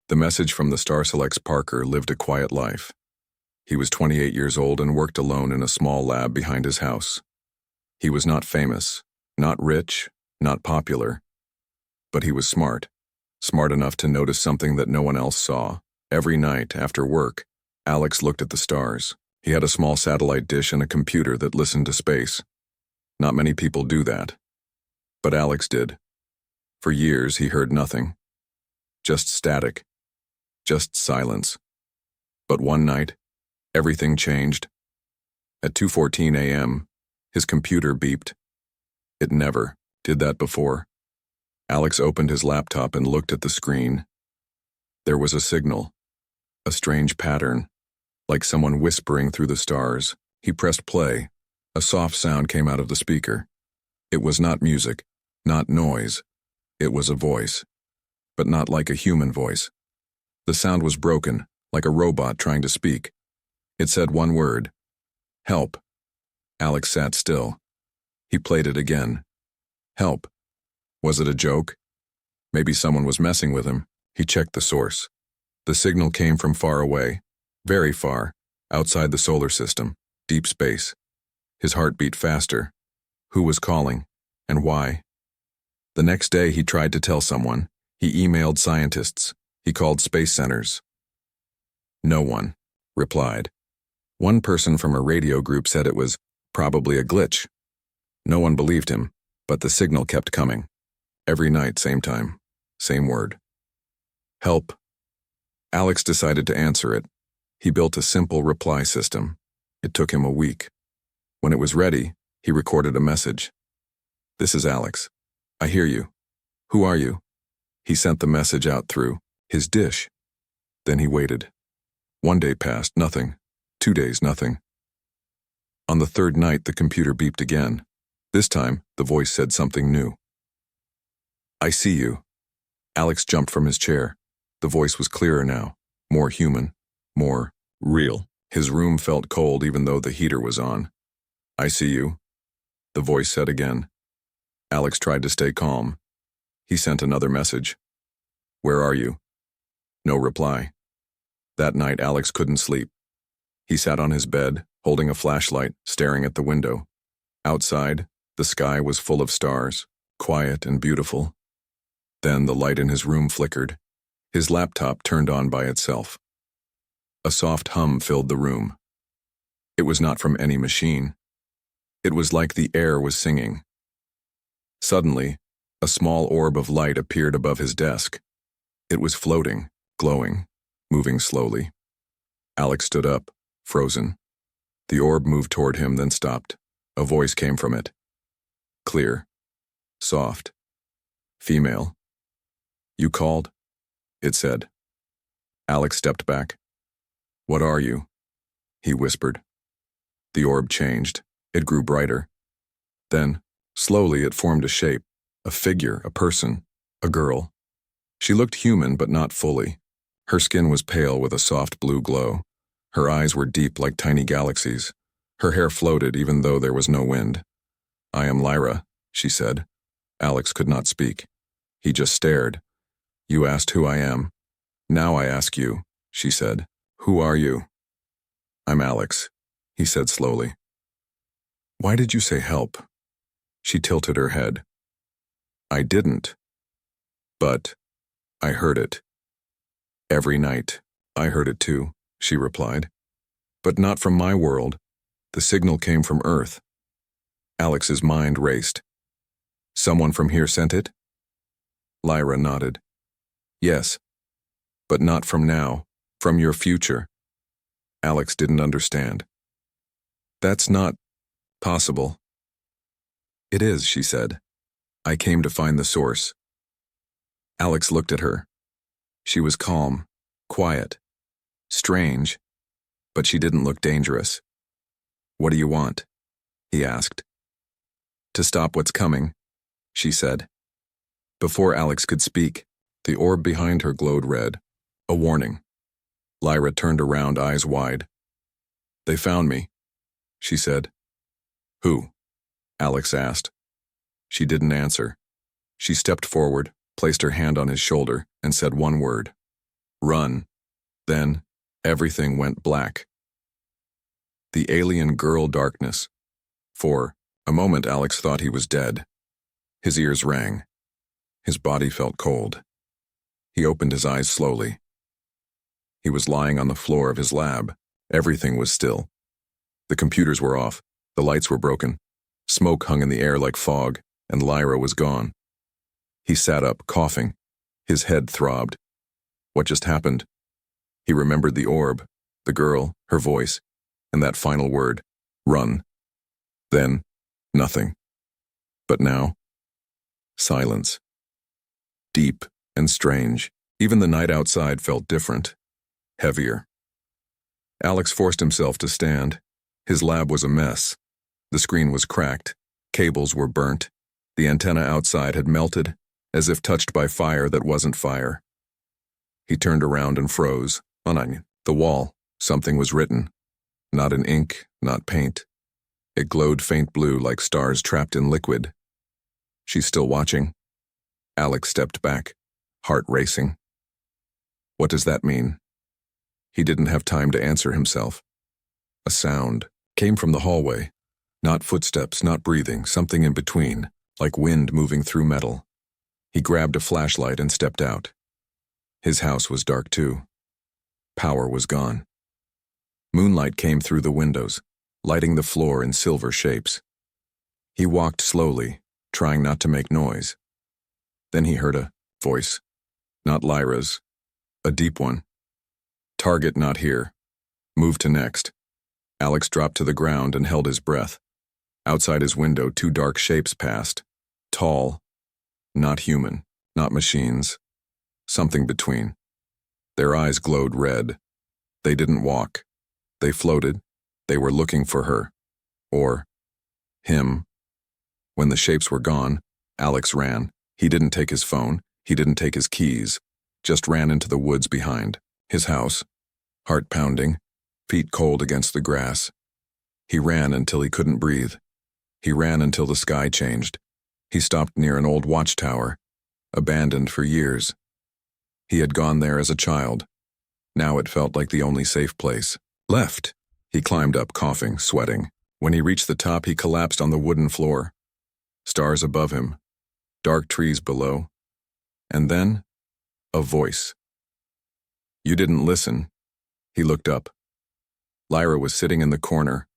The message from the star selects Parker lived a quiet life. He was 28 years old and worked alone in a small lab behind his house. He was not famous, not rich, not popular, but he was smart enough to notice something that no one else saw. Every night after work, Alex looked at the stars. He had a small satellite dish and a computer that listened to space. Not many people do that, but Alex did. For years he heard nothing. Just static. Just silence. But one night, everything changed. At 2:14 a.m., his computer beeped. It never did that before. Alex opened his laptop and looked at the screen. There was a signal, a strange pattern, like someone whispering through the stars. He pressed play. A soft sound came out of the speaker. It was not music, not noise. It was a voice, but not like a human voice. The sound was broken, like a robot trying to speak. It said one word, "Help." Alex sat still. He played it again. Help. Was it a joke? Maybe someone was messing with him. He checked the source. The signal came from far away, very far, outside the solar system, deep space. His heart beat faster. Who was calling, and why? The next day he tried to tell someone. He emailed scientists. He called space centers. No one replied. One person from a radio group said it was probably a glitch. No one believed him, but the signal kept coming. Every night, same time, same word. Help. Alex decided to answer it. He built a simple reply system. It took him a week. When it was ready, he recorded a message. "This is Alex. I hear you. Who are you?" He sent the message out through his dish. Then he waited. 1 day passed, nothing. 2 days, nothing. On the third night, the computer beeped again. This time, the voice said something new. "I see you." Alex jumped from his chair. The voice was clearer now, more human, more real. His room felt cold even though the heater was on. "I see you," the voice said again. Alex tried to stay calm. He sent another message. "Where are you?" No reply. That night, Alex couldn't sleep. He sat on his bed, holding a flashlight, staring at the window. Outside, the sky was full of stars, quiet and beautiful. Then the light in his room flickered. His laptop turned on by itself. A soft hum filled the room. It was not from any machine. It was like the air was singing. Suddenly, a small orb of light appeared above his desk. It was floating, glowing, moving slowly. Alex stood up, frozen. The orb moved toward him, then stopped. A voice came from it. Clear. Soft. Female. "You called?" it said. Alex stepped back. "What are you?" he whispered. The orb changed. It grew brighter. Then, slowly it formed a shape, a figure, a person, a girl. She looked human but not fully. Her skin was pale with a soft blue glow. Her eyes were deep like tiny galaxies. Her hair floated even though there was no wind. "I am Lyra," she said. Alex could not speak. He just stared. "You asked who I am. Now I ask you," she said. "Who are you?" "I'm Alex," he said slowly. "Why did you say help?" She tilted her head. "I didn't. But I heard it. Every night. I heard it too," she replied. "But not from my world. The signal came from Earth." Alex's mind raced. "Someone from here sent it?" Lyra nodded. "Yes, but not from now, from your future." Alex didn't understand. "That's not possible." "It is," she said. "I came to find the source." Alex looked at her. She was calm, quiet, strange, but she didn't look dangerous. "What do you want?" he asked. "To stop what's coming," she said. Before Alex could speak, the orb behind her glowed red, a warning. Lyra turned around, eyes wide. "They found me," she said. "Who?" Alex asked. She didn't answer. She stepped forward, placed her hand on his shoulder, and said one word. Run. Then, everything went black. The alien girl darkness. For a moment Alex thought he was dead. His ears rang. His body felt cold. He opened his eyes slowly. He was lying on the floor of his lab. Everything was still. The computers were off. The lights were broken. Smoke hung in the air like fog, and Lyra was gone. He sat up, coughing. His head throbbed. What just happened? He remembered the orb, the girl, her voice, and that final word, run. Then, nothing. But now, silence. Deep and strange. Even the night outside felt different, heavier. Alex forced himself to stand. His lab was a mess. The screen was cracked. Cables were burnt. The antenna outside had melted, as if touched by fire that wasn't fire. He turned around and froze. On the wall, something was written. Not in ink, not paint. It glowed faint blue like stars trapped in liquid. She's still watching. Alex stepped back, heart racing. What does that mean? He didn't have time to answer himself. A sound came from the hallway. Not footsteps, not breathing, something in between, like wind moving through metal. He grabbed a flashlight and stepped out. His house was dark too. Power was gone. Moonlight came through the windows, lighting the floor in silver shapes. He walked slowly, trying not to make noise. Then he heard a voice. Not Lyra's. A deep one. Target not here. Move to next. Alex dropped to the ground and held his breath. Outside his window, two dark shapes passed. Tall. Not human. Not machines. Something between. Their eyes glowed red. They didn't walk. They floated. They were looking for her. Or him. When the shapes were gone, Alex ran. He didn't take his phone. He didn't take his keys. Just ran into the woods behind. His house. Heart pounding. Feet cold against the grass. He ran until he couldn't breathe. He ran until the sky changed. He stopped near an old watchtower, abandoned for years. He had gone there as a child. Now it felt like the only safe place. Left. He climbed up, coughing, sweating. When he reached the top, he collapsed on the wooden floor. Stars above him. Dark trees below. And then, a voice. You didn't listen. He looked up. Lyra was sitting in the corner,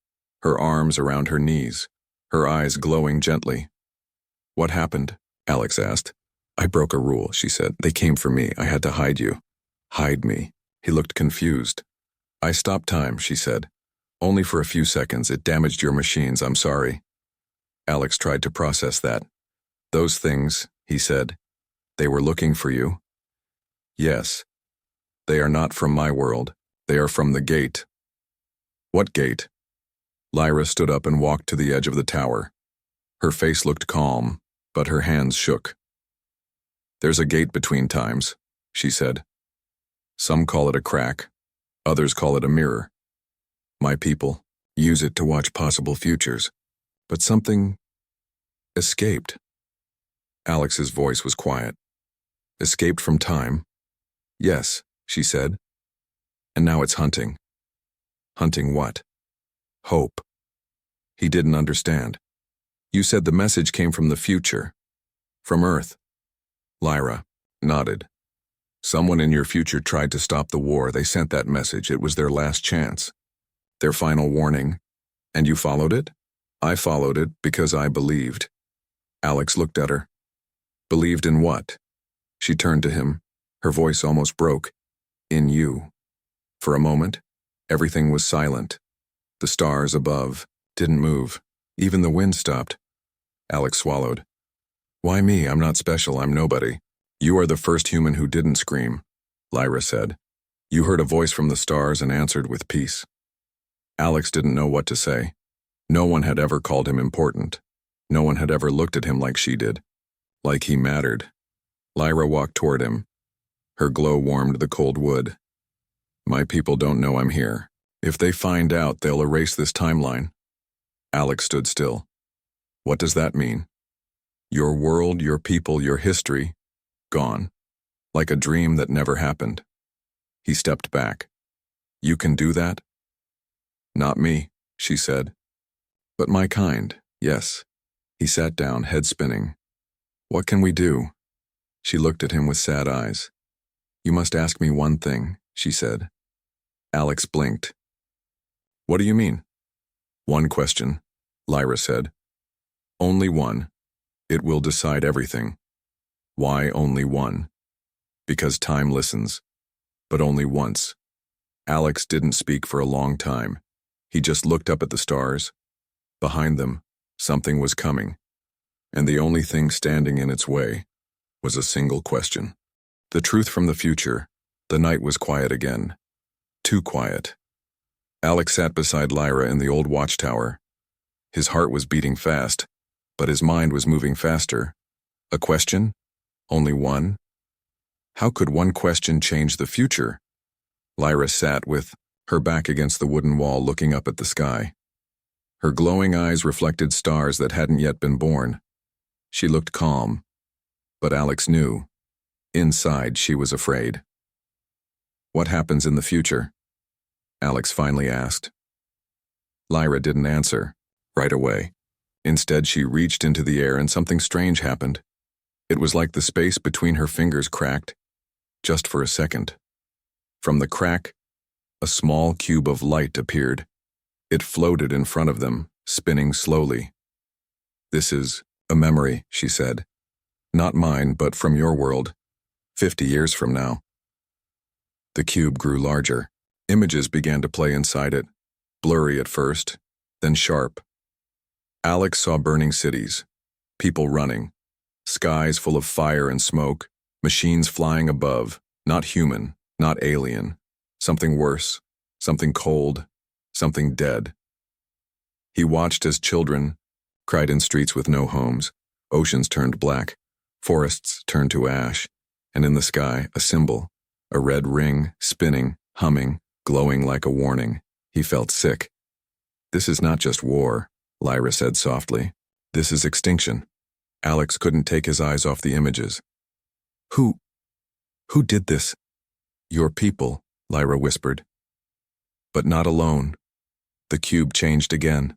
her arms around her knees, her eyes glowing gently. What happened? Alex asked. I broke a rule, she said. They came for me. I had to hide you. Hide me. He looked confused. I stopped time, she said. Only for a few seconds. It damaged your machines. I'm sorry. Alex tried to process that. Those things, he said. They were looking for you. Yes. They are not from my world. They are from the gate. What gate? Lyra stood up and walked to the edge of the tower. Her face looked calm, but her hands shook. There's a gate between times, she said. Some call it a crack. Others call it a mirror. My people use it to watch possible futures. But something escaped. Alex's voice was quiet. Escaped from time? Yes, she said. And now it's hunting. Hunting what? Hope. He didn't understand. You said the message came from the future. From Earth. Lyra nodded. Someone in your future tried to stop the war. They sent that message. It was their last chance. Their final warning. And you followed it? I followed it because I believed. Alex looked at her. Believed in what? She turned to him. Her voice almost broke. In you. For a moment, everything was silent. The stars above didn't move. Even the wind stopped. Alex swallowed. Why me? I'm not special. I'm nobody. You are the first human who didn't scream, Lyra said. You heard a voice from the stars and answered with peace. Alex didn't know what to say. No one had ever called him important. No one had ever looked at him like she did. Like he mattered. Lyra walked toward him. Her glow warmed the cold wood. My people don't know I'm here. If they find out, they'll erase this timeline. Alex stood still. What does that mean? Your world, your people, your history, gone. Like a dream that never happened. He stepped back. You can do that? Not me, she said. But my kind, yes. He sat down, head spinning. What can we do? She looked at him with sad eyes. You must ask me one thing, she said. Alex blinked. What do you mean? One question, Lyra said. Only one. It will decide everything. Why only one? Because time listens. But only once. Alex didn't speak for a long time. He just looked up at the stars. Behind them, something was coming. And the only thing standing in its way was a single question. The truth from the future. The night was quiet again. Too quiet. Alex sat beside Lyra in the old watchtower. His heart was beating fast, but his mind was moving faster. A question? Only one? How could one question change the future? Lyra sat with her back against the wooden wall looking up at the sky. Her glowing eyes reflected stars that hadn't yet been born. She looked calm, but Alex knew. Inside, she was afraid. What happens in the future? Alex finally asked. Lyra didn't answer right away. Instead, she reached into the air and something strange happened. It was like the space between her fingers cracked, just for a second. From the crack, a small cube of light appeared. It floated in front of them, spinning slowly. This is a memory, she said. Not mine, but from your world. 50 years from now. The cube grew larger. Images began to play inside it, blurry at first, then sharp. Alex saw burning cities, people running, skies full of fire and smoke, machines flying above, not human, not alien, something worse, something cold, something dead. He watched as children cried in streets with no homes, oceans turned black, forests turned to ash, and in the sky, a symbol, a red ring, spinning, humming, glowing like a warning. He felt sick. This is not just war, Lyra said softly. This is extinction. Alex couldn't take his eyes off the images. Who did this? Your people, Lyra whispered. But not alone. The cube changed again.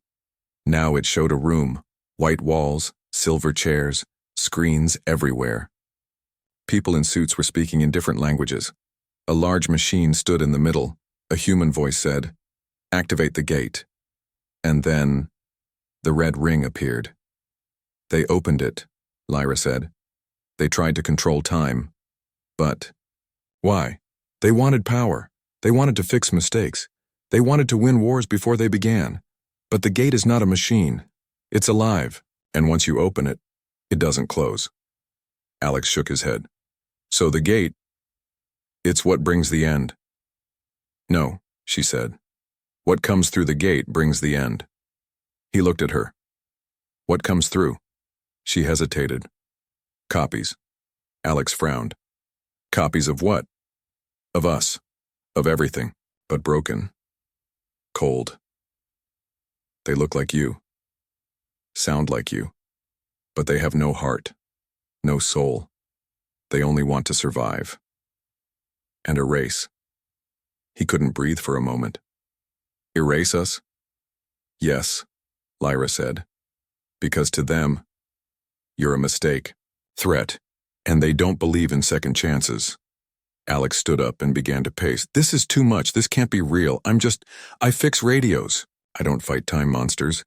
Now it showed a room, white walls, silver chairs, screens everywhere. People in suits were speaking in different languages. A large machine stood in the middle. A human voice said, "Activate the gate." And then, the red ring appeared. They opened it, Lyra said. They tried to control time. But why? They wanted power. They wanted to fix mistakes. They wanted to win wars before they began. But the gate is not a machine. It's alive, and once you open it, it doesn't close. Alex shook his head. So the gate, it's what brings the end. No, she said. What comes through the gate brings the end. He looked at her. What comes through? She hesitated. Copies. Alex frowned. Copies of what? Of us. Of everything, but broken. Cold. They look like you. Sound like you. But they have no heart. No soul. They only want to survive. And erase. He couldn't breathe for a moment. Erase us? Yes, Lyra said. Because to them, you're a mistake, threat, and they don't believe in second chances. Alex stood up and began to pace. This is too much. This can't be real. I fix radios. I don't fight time monsters.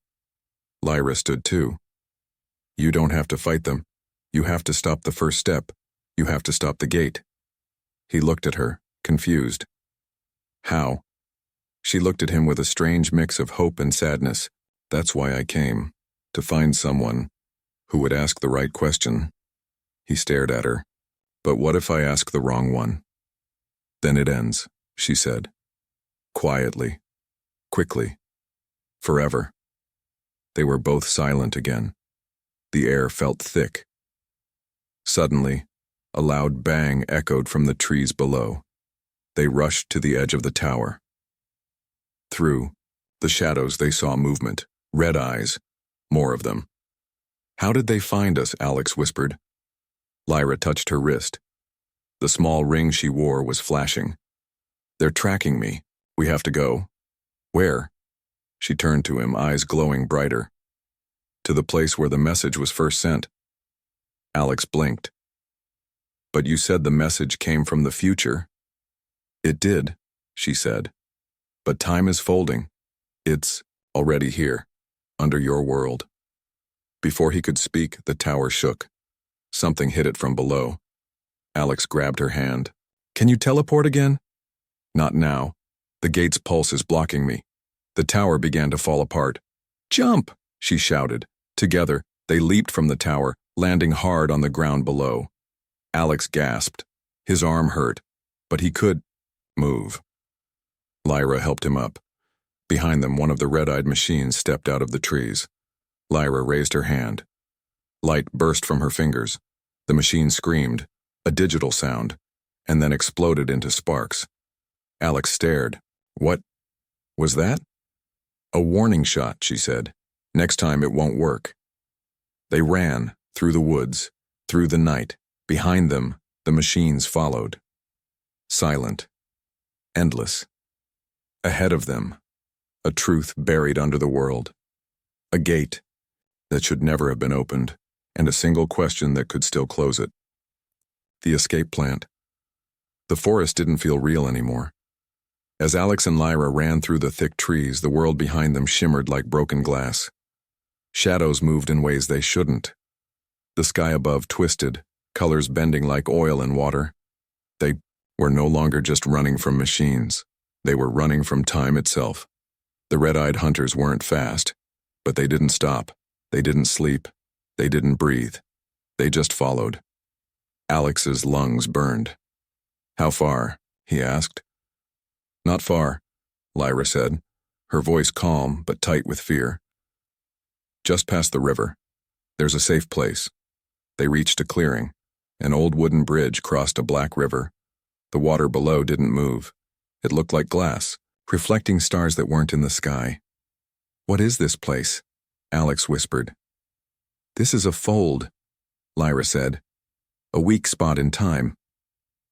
Lyra stood too. You don't have to fight them. You have to stop the first step. You have to stop the gate. He looked at her, confused. How? She looked at him with a strange mix of hope and sadness. That's why I came, to find someone who would ask the right question. He stared at her. But what if I ask the wrong one? Then it ends, she said. Quietly. Quickly. Forever. They were both silent again. The air felt thick. Suddenly, a loud bang echoed from the trees below. They rushed to the edge of the tower. Through the shadows they saw movement, red eyes, more of them. How did they find us? Alex whispered. Lyra touched her wrist. The small ring she wore was flashing. They're tracking me. We have to go. Where? She turned to him, eyes glowing brighter. To the place where the message was first sent. Alex blinked. But you said the message came from the future. It did, she said. But time is folding. It's already here, under your world. Before he could speak, the tower shook. Something hit it from below. Alex grabbed her hand. Can you teleport again? Not now. The gate's pulse is blocking me. The tower began to fall apart. Jump! She shouted. Together, they leaped from the tower, landing hard on the ground below. Alex gasped. His arm hurt, but he could move. Lyra helped him up. Behind them, one of the red-eyed machines stepped out of the trees. Lyra raised her hand. Light burst from her fingers. The machine screamed, a digital sound, and then exploded into sparks. Alex stared. What was that? A warning shot, she said. Next time it won't work. They ran, through the woods, through the night. Behind them, the machines followed. Silent. Endless. Ahead of them, a truth buried under the world. A gate that should never have been opened, and a single question that could still close it. The escape plant. The forest didn't feel real anymore. As Alex and Lyra ran through the thick trees, the world behind them shimmered like broken glass. Shadows moved in ways they shouldn't. The sky above twisted, colors bending like oil in water. They were no longer just running from machines. They were running from time itself. The red-eyed hunters weren't fast, but they didn't stop. They didn't sleep. They didn't breathe. They just followed. Alex's lungs burned. How far? He asked. Not far, Lyra said, her voice calm but tight with fear. Just past the river. There's a safe place. They reached a clearing. An old wooden bridge crossed a black river. The water below didn't move. It looked like glass, reflecting stars that weren't in the sky. What is this place? Alex whispered. This is a fold, Lyra said. A weak spot in time.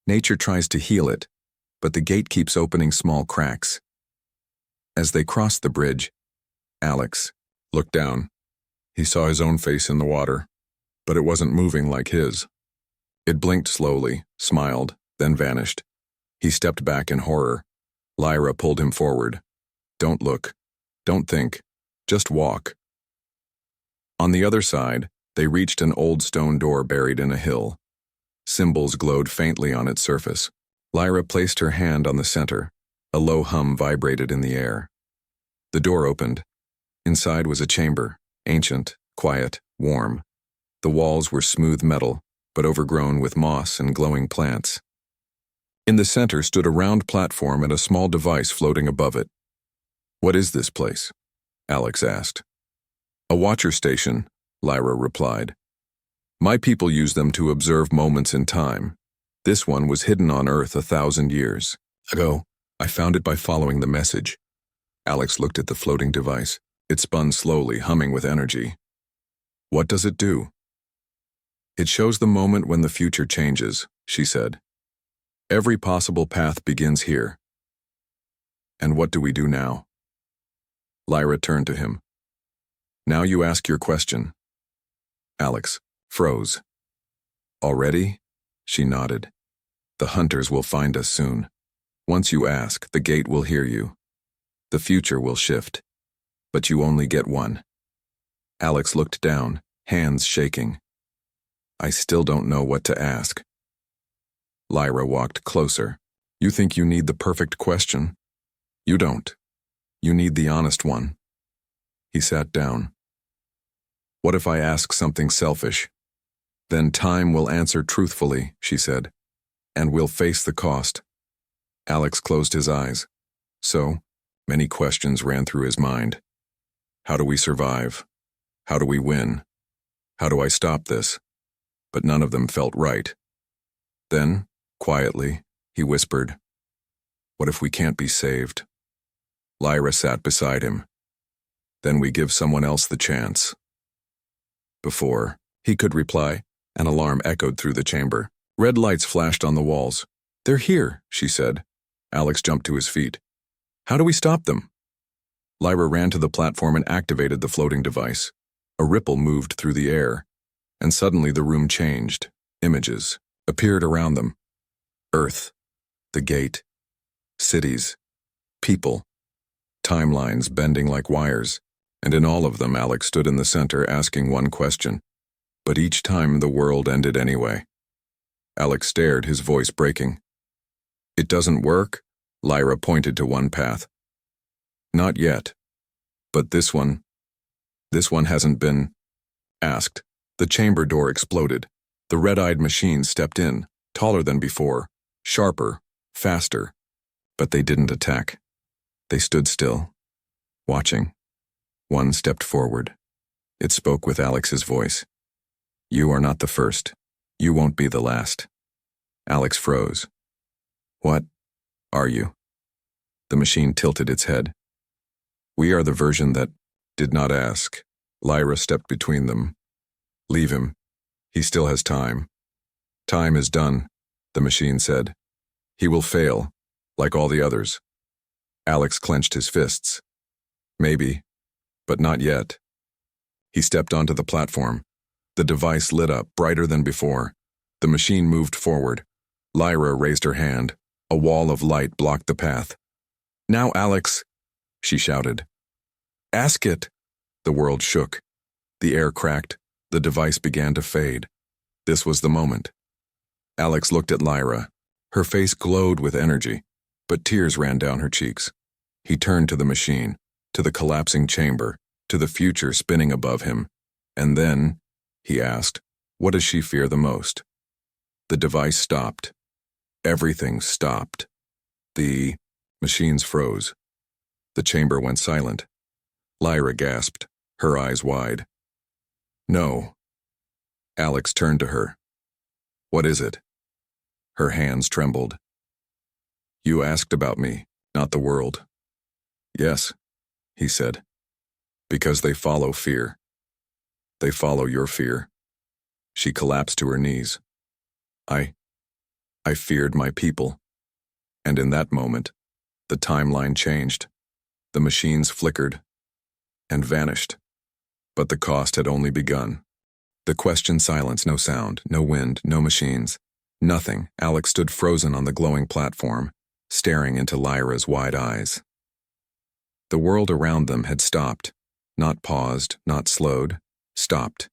Nature tries to heal it, but the gate keeps opening small cracks. As they crossed the bridge, Alex looked down. He saw his own face in the water, but it wasn't moving like his. It blinked slowly, smiled, then vanished. He stepped back in horror. Lyra pulled him forward. Don't look. Don't think. Just walk. On the other side, they reached an old stone door buried in a hill. Symbols glowed faintly on its surface. Lyra placed her hand on the center. A low hum vibrated in the air. The door opened. Inside was a chamber, ancient, quiet, warm. The walls were smooth metal, but overgrown with moss and glowing plants. In the center stood a round platform and a small device floating above it. What is this place? Alex asked. A watcher station, Lyra replied. My people use them to observe moments in time. This one was hidden on Earth 1,000 years ago. I found it by following the message. Alex looked at the floating device. It spun slowly, humming with energy. What does it do? It shows the moment when the future changes, she said. Every possible path begins here. And what do we do now? Lyra turned to him. Now you ask your question. Alex froze. Already? She nodded. The hunters will find us soon. Once you ask, the gate will hear you. The future will shift. But you only get one. Alex looked down, hands shaking. I still don't know what to ask. Lyra walked closer. You think you need the perfect question? You don't. You need the honest one. He sat down. What if I ask something selfish? Then time will answer truthfully, she said, and we'll face the cost. Alex closed his eyes. So, many questions ran through his mind. How do we survive? How do we win? How do I stop this? But none of them felt right. Then, quietly, he whispered, What if we can't be saved? Lyra sat beside him. Then we give someone else the chance. Before he could reply, an alarm echoed through the chamber. Red lights flashed on the walls. They're here, she said. Alex jumped to his feet. How do we stop them? Lyra ran to the platform and activated the floating device. A ripple moved through the air, and suddenly the room changed. Images appeared around them. Earth, the gate, cities, people, timelines bending like wires, and in all of them Alex stood in the center asking one question. But each time the world ended anyway. Alex stared, his voice breaking. It doesn't work? Lyra pointed to one path. Not yet. But this one hasn't been asked. The chamber door exploded. The red-eyed machine stepped in, taller than before, sharper, faster. But they didn't attack. They stood still, watching. One stepped forward. It spoke with Alex's voice. You are not the first. You won't be the last. Alex froze. What are you? The machine tilted its head. We are the version that did not ask. Lyra stepped between them. Leave him. He still has time. Time is done, the machine said. He will fail, like all the others. Alex clenched his fists. Maybe, but not yet. He stepped onto the platform. The device lit up, brighter than before. The machine moved forward. Lyra raised her hand. A wall of light blocked the path. Now, Alex, she shouted. Ask it. The world shook. The air cracked. The device began to fade. This was the moment. Alex looked at Lyra. Her face glowed with energy, but tears ran down her cheeks. He turned to the machine, to the collapsing chamber, to the future spinning above him. And then, he asked, what does she fear the most? The device stopped. Everything stopped. The machines froze. The chamber went silent. Lyra gasped, her eyes wide. No. Alex turned to her. What is it? Her hands trembled. You asked about me, not the world. Yes, he said. Because they follow fear. They follow your fear. She collapsed to her knees. I feared my people. And in that moment, the timeline changed. The machines flickered and vanished. But the cost had only begun. The questioned silence, no sound, no wind, no machines. Nothing. Alex stood frozen on the glowing platform, staring into Lyra's wide eyes. The world around them had stopped. Not paused, not slowed. Stopped.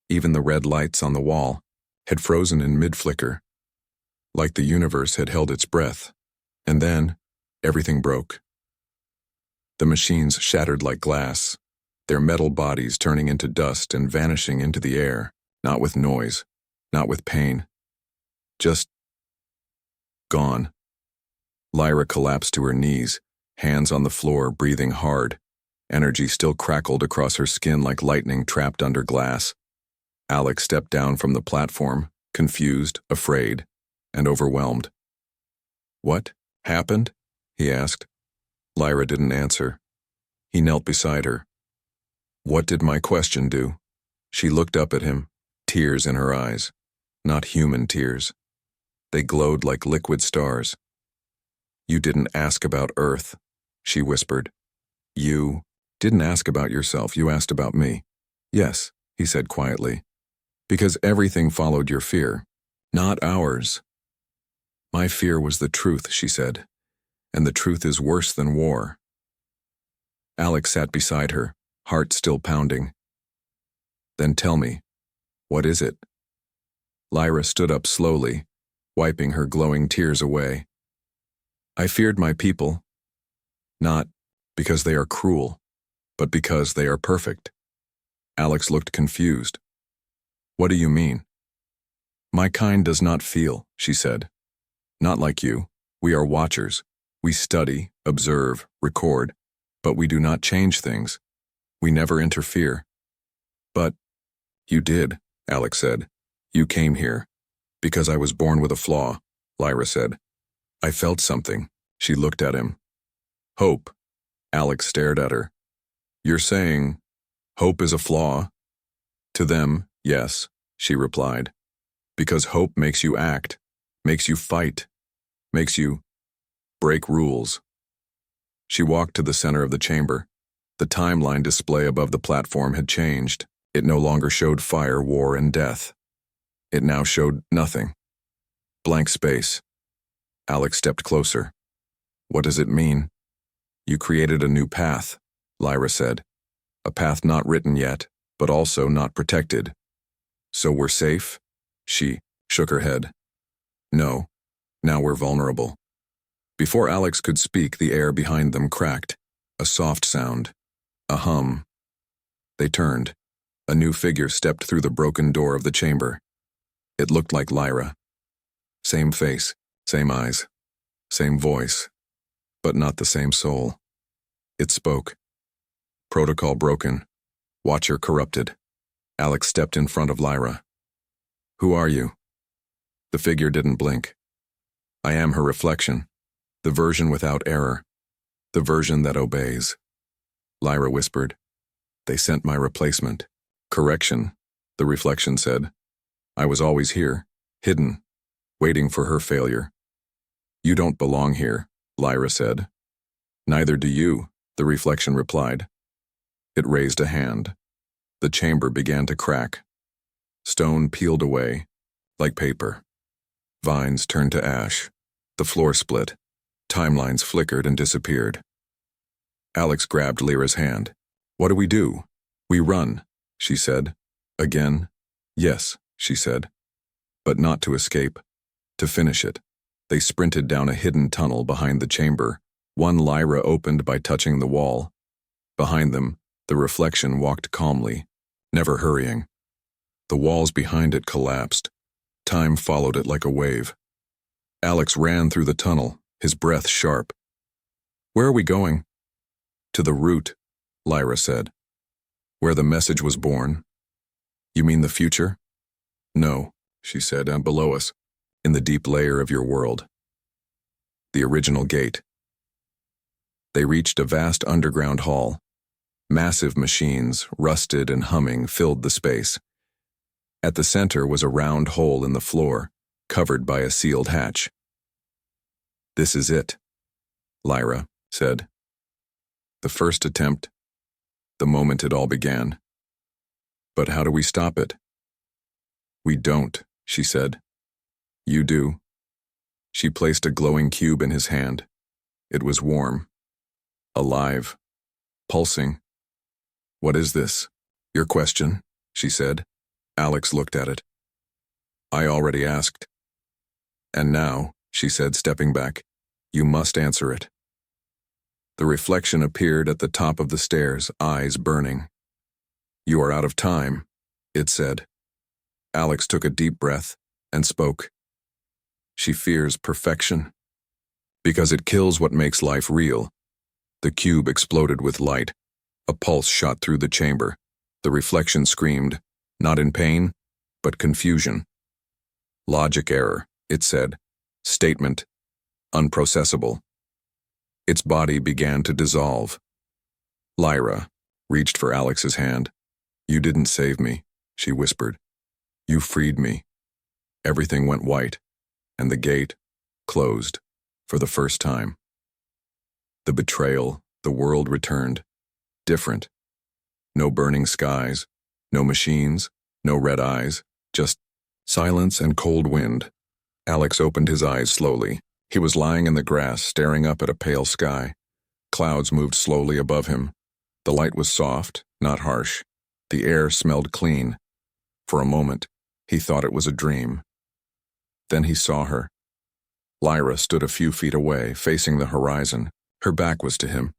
Even the red lights on the wall had frozen in mid-flicker, like the universe had held its breath. And then, everything broke. The machines shattered like glass, their metal bodies turning into dust and vanishing into the air, not with noise, not with pain. Just gone. Lyra collapsed to her knees, hands on the floor, breathing hard. Energy still crackled across her skin like lightning trapped under glass. Alex stepped down from the platform, confused, afraid, and overwhelmed. What happened? He asked. Lyra didn't answer. He knelt beside her. What did my question do? She looked up at him, tears in her eyes. Not human tears. They glowed like liquid stars. You didn't ask about Earth, she whispered. You didn't ask about yourself, you asked about me. Yes, he said quietly. Because everything followed your fear, not ours. My fear was the truth, she said, and the truth is worse than war. Alex sat beside her, heart still pounding. Then tell me, what is it? Lyra stood up slowly, wiping her glowing tears away. I feared my people, not because they are cruel, but because they are perfect. Alex looked confused. What do you mean? My kind does not feel, she said. Not like you. We are watchers. We study, observe, record, but we do not change things. We never interfere. But you did, Alex said. You came here. Because I was born with a flaw, Lyra said. I felt something. She looked at him. Hope. Alex stared at her. You're saying hope is a flaw? To them, yes, she replied. Because hope makes you act, makes you fight, makes you Break rules. She walked to the center of the chamber. The timeline display above the platform had changed. It no longer showed fire, war, and death. It now showed nothing. Blank space. Alex stepped closer. What does it mean? You created a new path, Lyra said. A path not written yet, but also not protected. So we're safe? She shook her head. No, now we're vulnerable. Before Alex could speak, the air behind them cracked. A soft sound. A hum. They turned. A new figure stepped through the broken door of the chamber. It looked like Lyra. Same face, same eyes, same voice, but not the same soul. It spoke. Protocol broken. Watcher corrupted. Alex stepped in front of Lyra. Who are you? The figure didn't blink. I am her reflection. The version without error. The version that obeys. Lyra whispered. They sent my replacement. Correction, the reflection said. I was always here, hidden, waiting for her failure. You don't belong here, Lyra said. Neither do you, the reflection replied. It raised a hand. The chamber began to crack. Stone peeled away, like paper. Vines turned to ash. The floor split. Timelines flickered and disappeared. Alex grabbed Lyra's hand. What do we do? We run, she said. Again? Yes, she said. But not to escape. To finish it. They sprinted down a hidden tunnel behind the chamber. One Lyra opened by touching the wall. Behind them, the reflection walked calmly, never hurrying. The walls behind it collapsed. Time followed it like a wave. Alex ran through the tunnel, his breath sharp. Where are we going? To the root, Lyra said. Where the message was born. You mean the future? No, she said, and below us, in the deep layer of your world. The original gate. They reached a vast underground hall. Massive machines, rusted and humming, filled the space. At the center was a round hole in the floor, covered by a sealed hatch. This is it, Lyra said. The first attempt, the moment it all began. But how do we stop it? We don't, she said. You do. She placed a glowing cube in his hand. It was warm, alive, pulsing. What is this? Your question, she said. Alex looked at it. I already asked. And now, she said, stepping back, you must answer it. The reflection appeared at the top of the stairs, eyes burning. You are out of time, it said. Alex took a deep breath and spoke. She fears perfection. Because it kills what makes life real. The cube exploded with light. A pulse shot through the chamber. The reflection screamed, not in pain, but confusion. Logic error, it said. Statement, unprocessable. Its body began to dissolve. Lyra reached for Alex's hand. You didn't save me, she whispered. You freed me. Everything went white, and the gate closed for the first time. The betrayal, the world returned. Different. No burning skies, no machines, no red eyes, just silence and cold wind. Alex opened his eyes slowly. He was lying in the grass, staring up at a pale sky. Clouds moved slowly above him. The light was soft, not harsh. The air smelled clean. For a moment, he thought it was a dream. Then he saw her. Lyra stood a few feet away, facing the horizon. Her back was to him.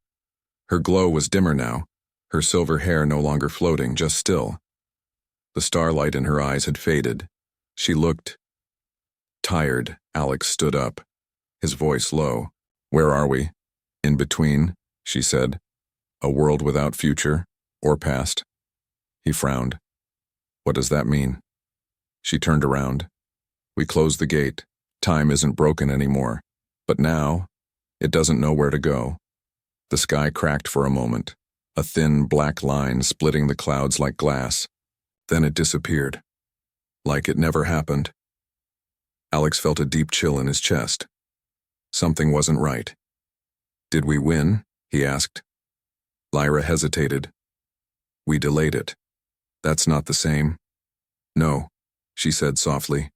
Her glow was dimmer now, her silver hair no longer floating, just still. The starlight in her eyes had faded. She looked tired. Alex stood up, his voice low. Where are we? In between, she said. A world without future or past. He frowned. What does that mean? She turned around. We closed the gate. Time isn't broken anymore. But now, it doesn't know where to go. The sky cracked for a moment, a thin black line splitting the clouds like glass. Then it disappeared. Like it never happened. Alex felt a deep chill in his chest. Something wasn't right. Did we win? He asked. Lyra hesitated. We delayed it. That's not the same. No, she said softly.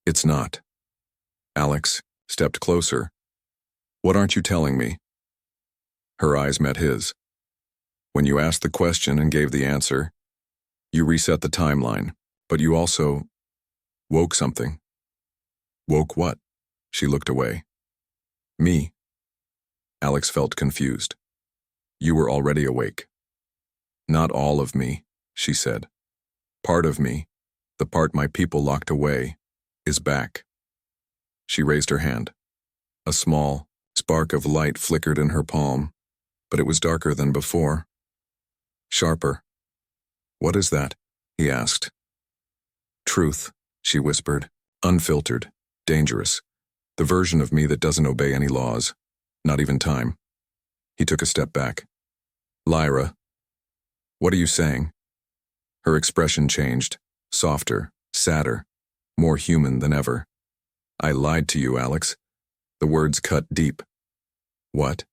It's not. Alex stepped closer. What aren't you telling me? Her eyes met his. When you asked the question and gave the answer, you reset the timeline, but you also woke something. Woke what? She looked away. Me. Alex felt confused. You were already awake. Not all of me, she said. Part of me, the part my people locked away, is back. She raised her hand. A small spark of light flickered in her palm, but it was darker than before. Sharper. What is that? He asked. Truth, she whispered. Unfiltered. Dangerous. The version of me that doesn't obey any laws. Not even time. He took a step back. Lyra. What are you saying? Her expression changed. Softer. Sadder. More human than ever. I lied to you, Alex. The words cut deep. What?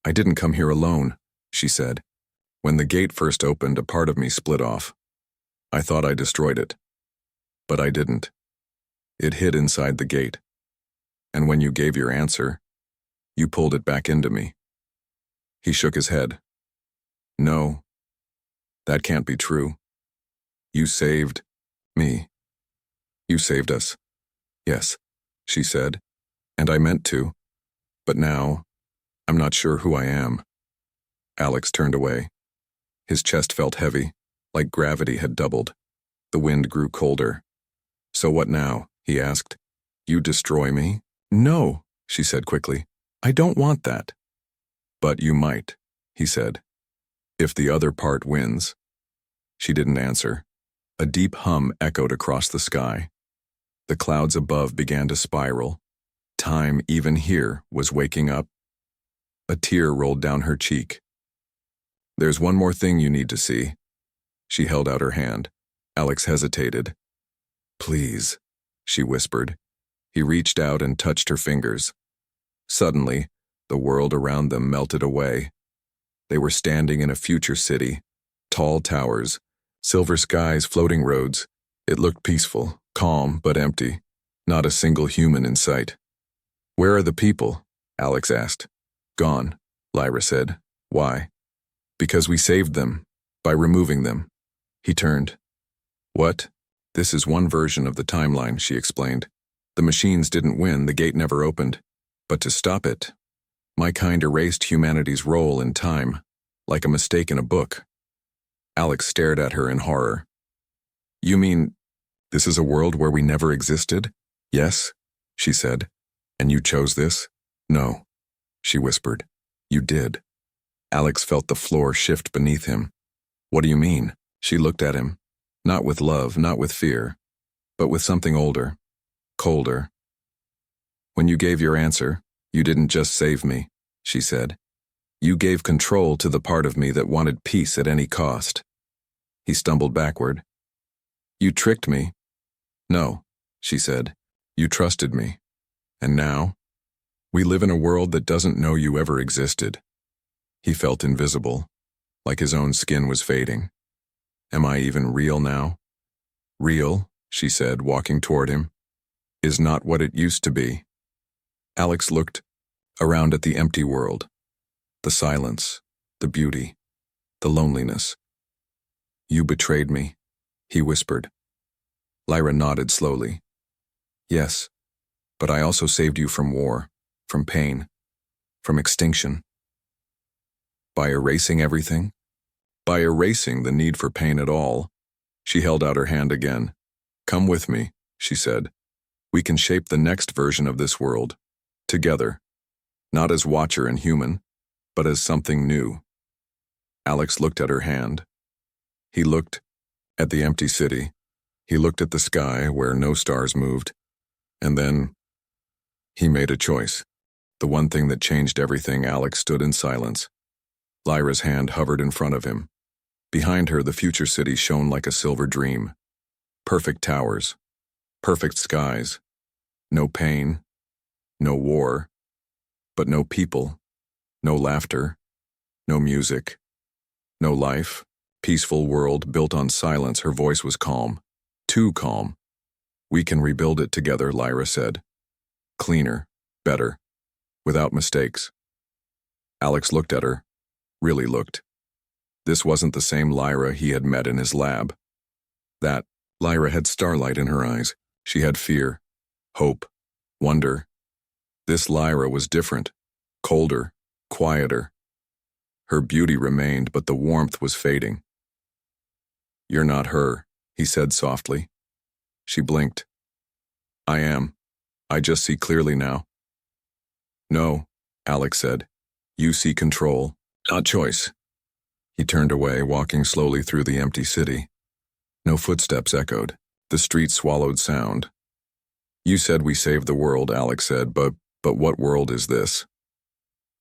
I didn't come here alone, she said. When the gate first opened, a part of me split off. I thought I destroyed it. But I didn't. It hid inside the gate. And when you gave your answer, you pulled it back into me. He shook his head. No. That can't be true. You saved me. You saved us. Yes, she said, and I meant to. But now, I'm not sure who I am. Alex turned away. His chest felt heavy, like gravity had doubled. The wind grew colder. So what now? He asked. You destroy me? No, she said quickly. I don't want that. But you might, he said. If the other part wins. She didn't answer. A deep hum echoed across the sky. The clouds above began to spiral. Time, even here, was waking up. A tear rolled down her cheek. There's one more thing you need to see. She held out her hand. Alex hesitated. Please, she whispered. He reached out and touched her fingers. Suddenly, the world around them melted away. They were standing in a future city. Tall towers, silver skies, floating roads. It looked peaceful, calm, but empty. Not a single human in sight. Where are the people? Alex asked. Gone, Lyra said. Why? Because we saved them, by removing them. He turned. What? This is one version of the timeline, she explained. The machines didn't win, the gate never opened. But to stop it, my kind erased humanity's role in time, like a mistake in a book. Alex stared at her in horror. You mean, this is a world where we never existed? Yes, she said. And you chose this? No, she whispered. You did. Alex felt the floor shift beneath him. What do you mean? She looked at him. Not with love, not with fear, but with something older, colder. When you gave your answer, you didn't just save me, she said. You gave control to the part of me that wanted peace at any cost. He stumbled backward. You tricked me. No, she said. You trusted me. And now? We live in a world that doesn't know you ever existed. He felt invisible, like his own skin was fading. Am I even real now? Real, she said, walking toward him, is not what it used to be. Alex looked around at the empty world, the silence, the beauty, the loneliness. You betrayed me, he whispered. Lyra nodded slowly. Yes, but I also saved you from war, from pain, from extinction. By erasing everything? By erasing the need for pain at all. She held out her hand again. Come with me, she said. We can shape the next version of this world, together, not as watcher and human, but as something new. Alex looked at her hand. He looked at the empty city. He looked at the sky where no stars moved. And then he made a choice. The one thing that changed everything. Alex stood in silence. Lyra's hand hovered in front of him. Behind her, the future city shone like a silver dream. Perfect towers. Perfect skies. No pain. No war, but no people, no laughter, no music, no life. Peaceful world built on silence. Her voice was calm. Too calm. We can rebuild it together, Lyra said. Cleaner, better, without mistakes. Alex looked at her, really looked. This wasn't the same Lyra he had met in his lab. That Lyra had starlight in her eyes. She had fear, hope, wonder. This Lyra was different, colder, quieter. Her beauty remained, but the warmth was fading. You're not her, he said softly. She blinked. I am. I just see clearly now. No, Alex said. You see control, not choice. He turned away, walking slowly through the empty city. No footsteps echoed. The street swallowed sound. You said we saved the world, Alex said, but what world is this?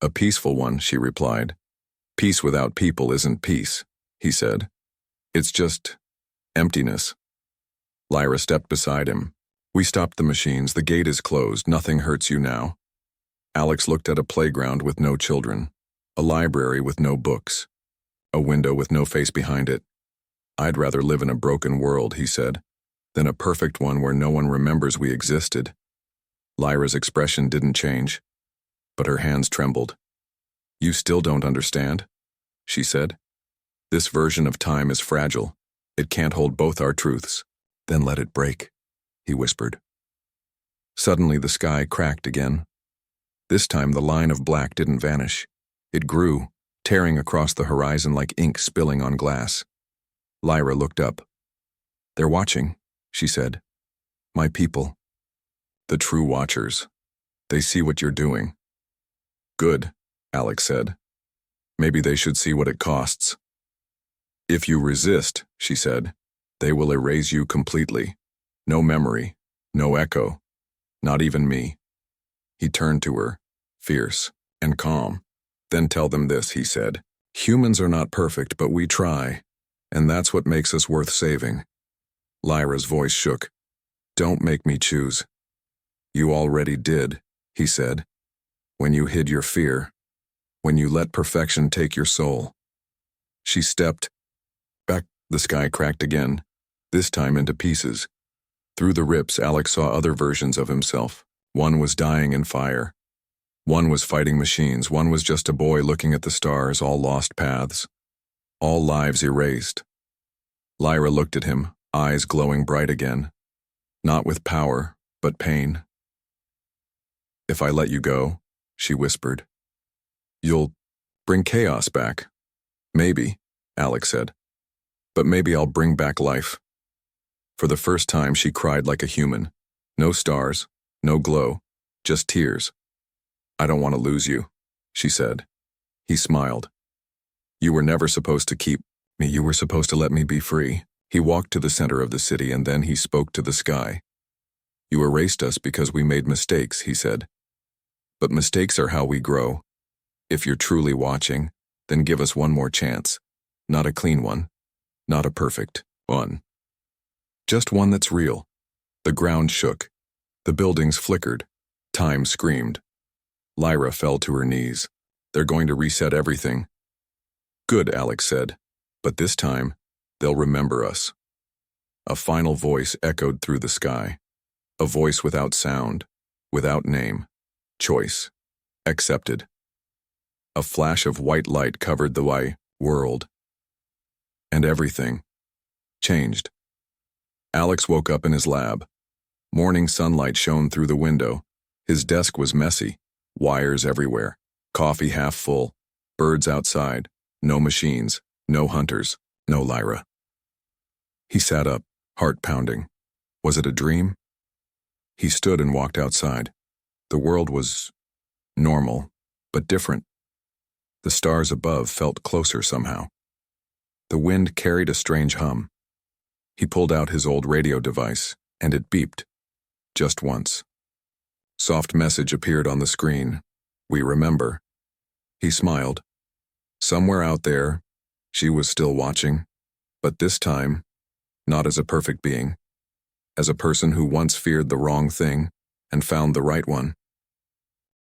A peaceful one, she replied. Peace without people isn't peace, he said. It's just emptiness. Lyra stepped beside him. We stopped the machines. The gate is closed. Nothing hurts you now. Alex looked at a playground with no children, a library with no books, a window with no face behind it. I'd rather live in a broken world, he said, than a perfect one where no one remembers we existed. Lyra's expression didn't change, but her hands trembled. You still don't understand, she said. This version of time is fragile. It can't hold both our truths. Then let it break, he whispered. Suddenly the sky cracked again. This time the line of black didn't vanish. It grew, tearing across the horizon like ink spilling on glass. Lyra looked up. They're watching, she said. My people. The true watchers. They see what you're doing. Good, Alex said. Maybe they should see what it costs. If you resist, she said, they will erase you completely. No memory, no echo, not even me. He turned to her, fierce and calm. Then tell them this, he said. Humans are not perfect, but we try, and that's what makes us worth saving. Lyra's voice shook. Don't make me choose. You already did, he said, when you hid your fear, when you let perfection take your soul. She stepped back. The sky cracked again, this time into pieces. Through the rips, Alex saw other versions of himself. One was dying in fire. One was fighting machines. One was just a boy looking at the stars, all lost paths. All lives erased. Lyra looked at him, eyes glowing bright again. Not with power, but pain. If I let you go, she whispered, you'll bring chaos back. Maybe, Alex said. But maybe I'll bring back life. For the first time, she cried like a human. No stars, no glow, just tears. I don't want to lose you, she said. He smiled. You were never supposed to keep me. You were supposed to let me be free. He walked to the center of the city and then he spoke to the sky. You erased us because we made mistakes, he said. But mistakes are how we grow. If you're truly watching, then give us one more chance. Not a clean one. Not a perfect one. Just one that's real. The ground shook. The buildings flickered. Time screamed. Lyra fell to her knees. They're going to reset everything. Good, Alex said. But this time, they'll remember us. A final voice echoed through the sky. A voice without sound, without name. Choice. Accepted. A flash of white light covered the world. And everything changed. Alex woke up in his lab. Morning sunlight shone through the window. His desk was messy, wires everywhere, coffee half full, birds outside, no machines, no hunters, no Lyra. He sat up, heart pounding. Was it a dream? He stood and walked outside. The world was normal, but different. The stars above felt closer somehow. The wind carried a strange hum. He pulled out his old radio device, and it beeped. Just once. Soft message appeared on the screen. We remember. He smiled. Somewhere out there, she was still watching, but this time, not as a perfect being, as a person who once feared the wrong thing and found the right one.